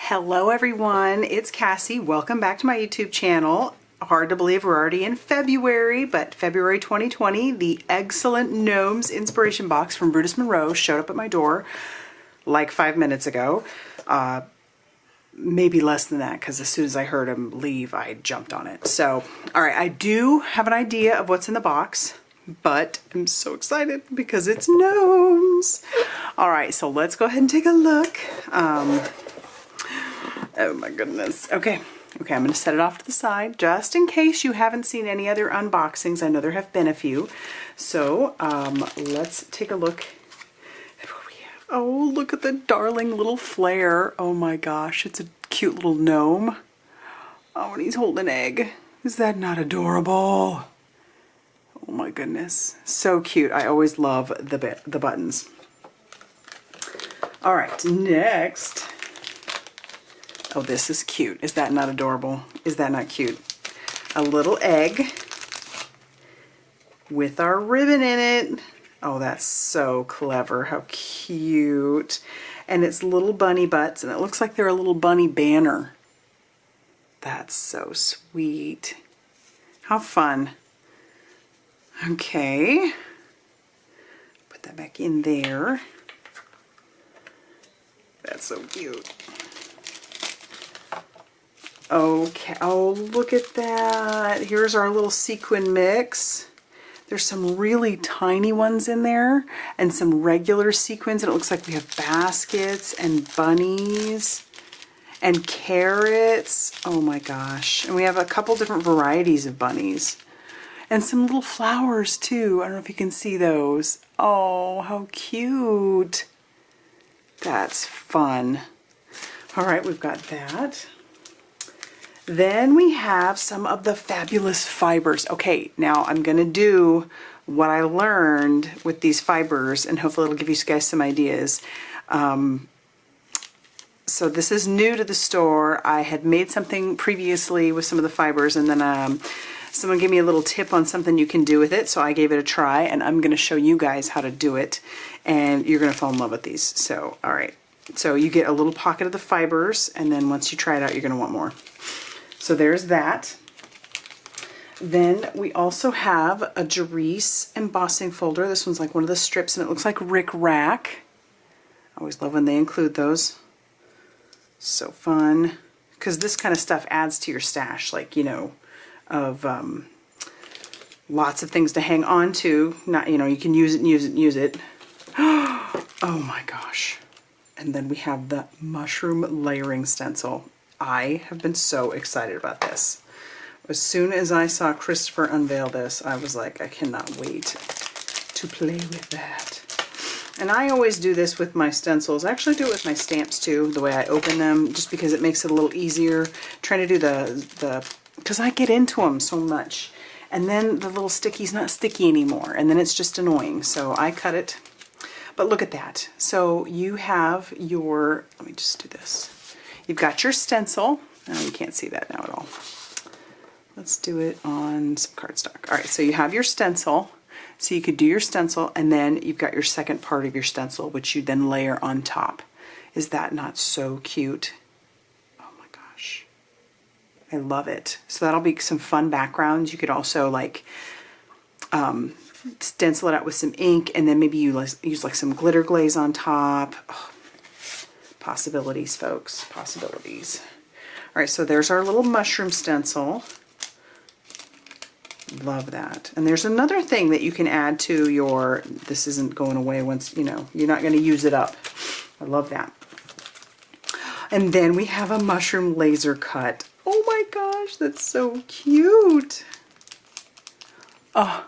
Hello everyone, it's Cassie. Welcome back to my YouTube channel. Hard to believe we're already in February, but February 2020, the Eggcellent Gnomes inspiration box from Brutus Monroe showed up at my door like 5 minutes ago. Maybe less than that, because as soon as I heard him leave, I jumped on it. So, all right, I do have an idea of what's in the box, but I'm so excited because it's gnomes. All right, so let's go ahead and take a look. Oh my goodness. Okay, I'm going to set it off to the side just in case you haven't seen any other unboxings. I know there have been a few. So let's take a look at what we have. Oh, look at the darling little flare. Oh my gosh, it's a cute little gnome. Oh, and he's holding an egg. Is that not adorable? Oh my goodness, so cute. I always love the buttons. All right, next. Oh, this is cute. Is that not adorable? Is that not cute? A little egg with our ribbon in it. Oh, that's so clever. How cute. And it's little bunny butts, and it looks like they're a little bunny banner. That's so sweet. How fun. Okay. Put that back in there. That's so cute. Okay, oh, look at that. Here's our little sequin mix. There's some really tiny ones in there and some regular sequins, and it looks like we have baskets and bunnies and carrots. Oh my gosh. And we have a couple different varieties of bunnies and some little flowers too. I don't know if you can see those. Oh, how cute. That's fun. All right, we've got that. Then we have some of the fabulous fibers. Okay, now I'm going to do what I learned with these fibers, and hopefully it'll give you guys some ideas. So this is new to the store. I had made something previously with some of the fibers, and then someone gave me a little tip on something you can do with it, so I gave it a try, and I'm going to show you guys how to do it, and you're going to fall in love with these. So, all right. So you get a little pocket of the fibers, and then once you try it out, you're going to want more. So there's that. Then we also have a Jerese embossing folder. This one's like one of the strips, and it looks like Rick Rack. I always love when they include those. So fun. Because this kind of stuff adds to your stash, like, you know, of lots of things to hang on to. Not, you know, you can use it and use it and use it. Oh my gosh. And then we have the mushroom layering stencil. I have been so excited about this. As soon as I saw Christopher unveil this, I was like, I cannot wait to play with that. And I always do this with my stencils. I actually do it with my stamps too, the way I open them, just because it makes it a little easier. Trying to do because I get into them so much. And then the little sticky's not sticky anymore, and then it's just annoying. So I cut it. But look at that. So you have your, let me just do this. You've got your stencil. Oh, you can't see that now at all. Let's do it on some cardstock. All right, so you have your stencil. So you could do your stencil, and then you've got your second part of your stencil, which you then layer on top. Is that not so cute? Oh my gosh. I love it. So that'll be some fun backgrounds. You could also like stencil it out with some ink, and then maybe you use like some glitter glaze on top. Oh, possibilities, folks, possibilities. All right, so there's our little mushroom stencil. Love that. And there's another thing that you can add to your, this isn't going away once, you know, you're not going to use it up. I love that. And then we have a mushroom laser cut. Oh my gosh, that's so cute. Oh,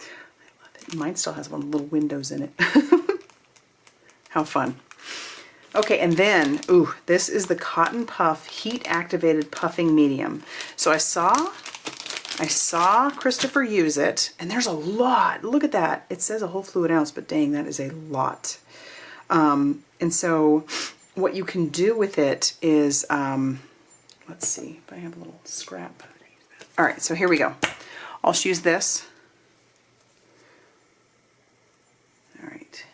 I love it. Mine still has one of the little windows in it. How fun. Okay, and then, ooh, this is the Cotton Puff Heat Activated Puffing Medium. So I saw Christopher use it, and there's a lot. Look at that. It says a whole fluid ounce, but dang, that is a lot. And so what you can do with it is, let's see if I have a little scrap. All right, so here we go. I'll just use this. All right,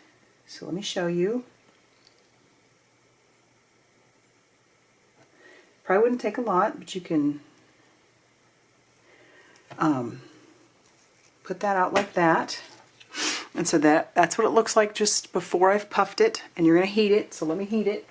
so let me show you. Probably wouldn't take a lot, but you can put that out like that. And so that's what it looks like just before I've puffed it. And you're going to heat it, so let me heat it.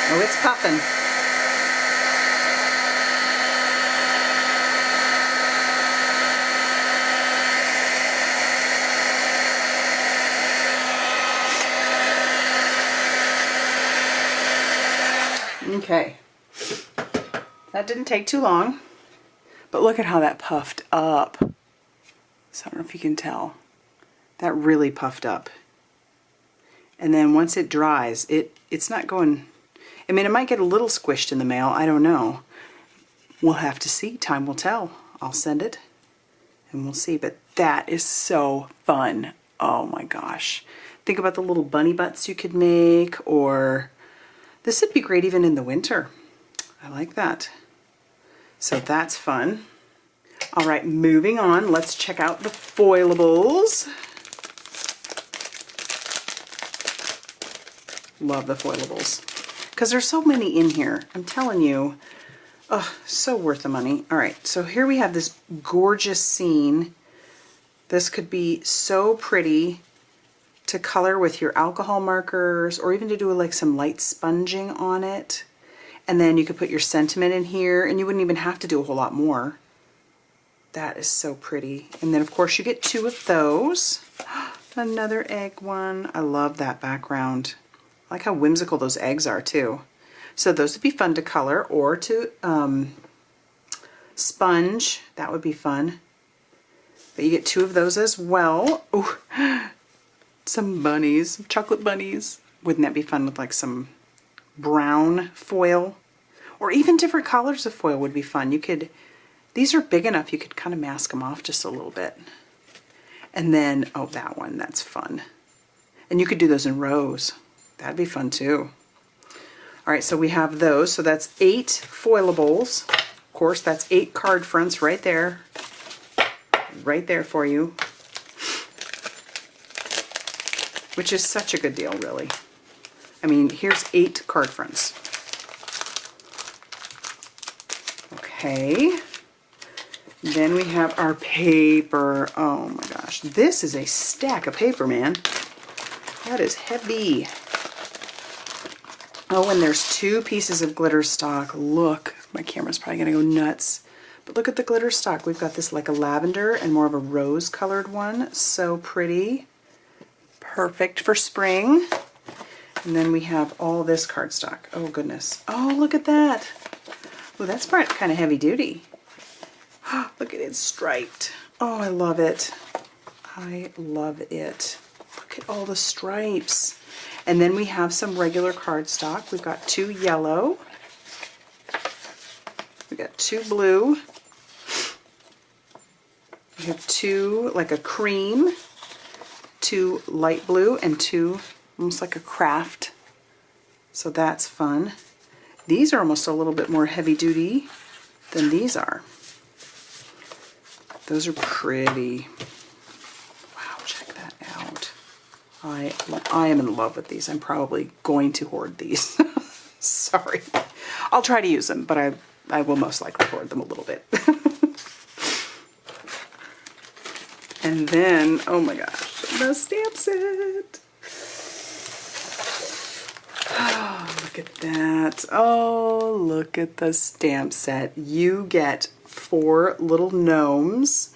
Oh, it's puffing. Okay, that didn't take too long, but look at how that puffed up. So I don't know if you can tell. That really puffed up. And then once it dries, it's not going, I mean, it might get a little squished in the mail, I don't know. We'll have to see, time will tell. I'll send it and we'll see, but that is so fun. Oh my gosh. Think about the little bunny butts you could make, or this would be great even in the winter. I like that. So that's fun. All right, moving on. Let's check out the foilables. Love the foilables because there's so many in here. I'm telling you, oh, so worth the money. All right, so here we have this gorgeous scene. This could be so pretty to color with your alcohol markers, or even to do like some light sponging on it. And then you could put your sentiment in here, and you wouldn't even have to do a whole lot more. That is so pretty. And then of course you get 2 of those. Another egg one. I love that background. I like how whimsical those eggs are too. So those would be fun to color, or to sponge. That would be fun. But you get 2 of those as well. Ooh. Some bunnies, some chocolate bunnies. Wouldn't that be fun with like some brown foil? Or even different colors of foil would be fun. You could, these are big enough you could kind of mask them off just a little bit. And then, oh, that one, that's fun. And you could do those in rows. That'd be fun too. All right, so we have those. So that's 8 foilables. Of course, that's 8 card fronts right there. Right there for you. Which is such a good deal, really. I mean, here's 8 card fronts. Okay. Then we have our paper. Oh my gosh. This is a stack of paper, man. That is heavy. Oh, and there's 2 pieces of glitter stock. Look, my camera's probably going to go nuts. But look at the glitter stock. We've got this like a lavender and more of a rose colored one. So pretty. Perfect for spring. And then we have all this cardstock. Oh goodness. Oh, look at that. Oh, that's kind of heavy duty. Look at it striped. Oh, I love it. I love it. Look at all the stripes. And then we have some regular cardstock. We've got 2 yellow. We've got 2 blue. We have 2 like a cream. 2 light blue, and 2 almost like a craft. So that's fun. These are almost a little bit more heavy duty than these are. Those are pretty. Wow, check that out. I am in love with these. I'm probably going to hoard these. Sorry. I'll try to use them, but I will most likely hoard them a little bit. And then, oh my gosh, the stamp set. Oh, look at that. Oh, look at the stamp set. You get 4 little gnomes.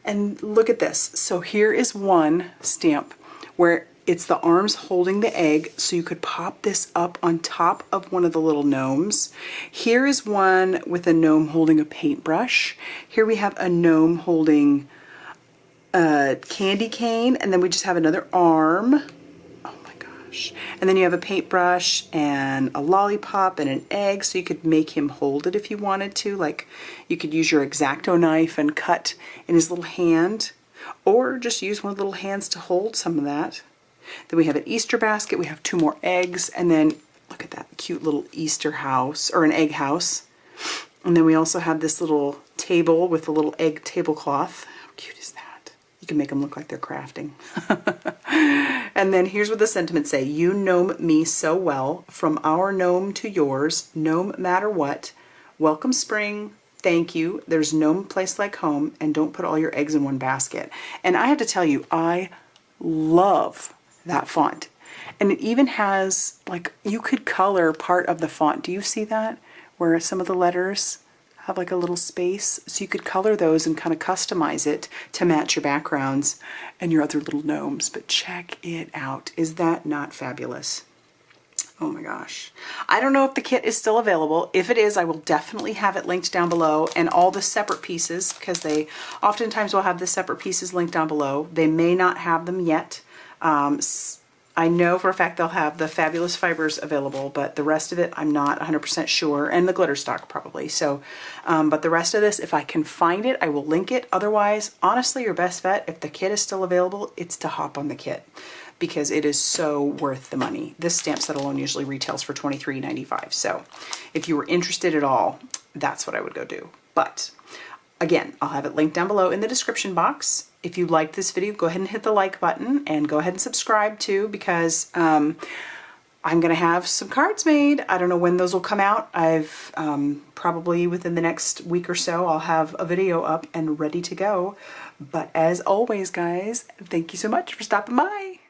And look at this. So here is one stamp where it's the arms holding the egg, so you could pop this up on top of one of the little gnomes. Here is one with a gnome holding a paintbrush. Here we have a gnome holding a candy cane, and then we just have another arm. Oh my gosh. And then you have a paintbrush and a lollipop and an egg, so you could make him hold it if you wanted to. Like, you could use your X-Acto knife and cut in his little hand. or just use one of the little hands to hold some of that. Then we have an Easter basket. We have 2 more eggs, and then look at that cute little Easter house, or an egg house. And then we also have this little table with a little egg tablecloth. How cute is that? You can make them look like they're crafting. And then here's what the sentiments say. You gnome me so well, from our gnome to yours, no matter what. Welcome spring. Thank you. There's no place like home, and don't put all your eggs in one basket. And I have to tell you, I love that font. And it even has, like, you could color part of the font. Do you see that? Where some of the letters have like a little space. So you could color those and kind of customize it to match your backgrounds and your other little gnomes. But check it out. Is that not fabulous? Oh my gosh. I don't know if the kit is still available. If it is, I will definitely have it linked down below, and all the separate pieces, because they oftentimes will have the separate pieces linked down below. They may not have them yet. I know for a fact they'll have the fabulous fibers available, but the rest of it I'm not 100% sure, and the glitter stock probably. So, but the rest of this, if I can find it, I will link it. Otherwise, honestly, your best bet, if the kit is still available, it's to hop on the kit, because it is so worth the money. This stamp set alone usually retails for $23.95. So if you were interested at all, that's what I would go do. But again, I'll have it linked down below in the description box. If you liked this video, go ahead and hit the like button, and go ahead and subscribe too, because I'm going to have some cards made. I don't know when those will come out. I've probably within the next week or so, I'll have a video up and ready to go. But as always, guys, thank you so much for stopping by.